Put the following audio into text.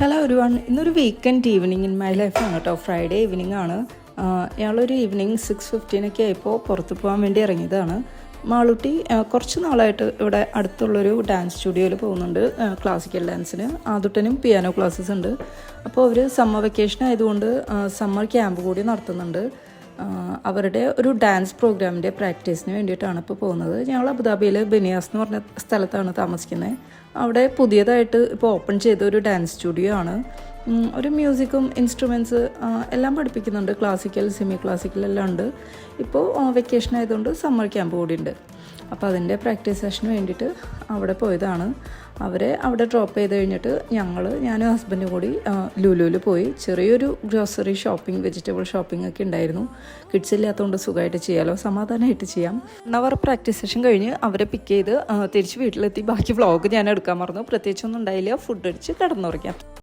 Hello ഒരുവൺ, ഇന്നൊരു weekend evening in my ലൈഫാണ് കേട്ടോ. ഫ്രൈഡേ ഈവനിങ് ആണ്. ഞങ്ങളൊരു ഈവനിങ് 6:15 ആയപ്പോൾ പുറത്ത് പോകാൻ വേണ്ടി ഇറങ്ങിയതാണ്. മാളൂട്ടി കുറച്ച് നാളായിട്ട് ഇവിടെ അടുത്തുള്ളൊരു ഡാൻസ് സ്റ്റുഡിയോയിൽ പോകുന്നുണ്ട് ക്ലാസിക്കൽ ഡാൻസിന്. ആദുട്ടനും പിയാനോ ക്ലാസ്സസ് ഉണ്ട്. അപ്പോൾ അവർ സമ്മർ വെക്കേഷൻ ആയതുകൊണ്ട് സമ്മർ ക്യാമ്പ് കൂടി നടത്തുന്നുണ്ട്. അവരുടെ ഒരു ഡാൻസ് പ്രോഗ്രാമിൻ്റെ പ്രാക്ടീസിന് വേണ്ടിയിട്ടാണ് ഇപ്പോൾ പോകുന്നത്. ഞങ്ങൾ അബുദാബിയിൽ ബനിയാസ് എന്ന് പറഞ്ഞ സ്ഥലത്താണ് താമസിക്കുന്നത്. അവിടെ പുതിയതായിട്ട് ഇപ്പോൾ ഓപ്പൺ ചെയ്ത ഒരു ഡാൻസ് സ്റ്റുഡിയോ ആണ്. ഒരു മ്യൂസിക്കും ഇൻസ്ട്രുമെൻറ്റ്സ് എല്ലാം പഠിപ്പിക്കുന്നുണ്ട്. ക്ലാസിക്കൽ, സെമി ക്ലാസിക്കൽ എല്ലാം ഉണ്ട്. ഇപ്പോൾ വെക്കേഷൻ ആയതുകൊണ്ട് സമ്മർ ക്യാമ്പ് കൂടി ഉണ്ട്. അപ്പോൾ അതിൻ്റെ പ്രാക്ടീസ് സെഷന് വേണ്ടിയിട്ട് അവിടെ പോയതാണ്. അവരെ അവിടെ ഡ്രോപ്പ് ചെയ്ത് കഴിഞ്ഞിട്ട് ഞാനും ഹസ്ബൻഡും കൂടി ലുലുവിൽ പോയി ചെറിയൊരു ഗ്രോസറി ഷോപ്പിംഗ്, വെജിറ്റബിൾ ഷോപ്പിംഗ് ഒക്കെ ഉണ്ടായിരുന്നു. കിഡ്സ് ഇല്ലാത്തതുകൊണ്ട് സുഖമായിട്ട് ചെയ്യാമല്ലോ, സമാധാനമായിട്ട് ചെയ്യാം. 1 അവർ പ്രാക്ടീസ് സെഷൻ കഴിഞ്ഞ് അവരെ പിക്ക് ചെയ്ത് തിരിച്ച് വീട്ടിലെത്തി. ബാക്കി വ്ളോഗ് ഞാൻ എടുക്കാൻ മറന്നു. പ്രത്യേകിച്ചൊന്നും ഉണ്ടായില്ല. ഫുഡ് അടിച്ച് കിടന്നുറങ്ങാം.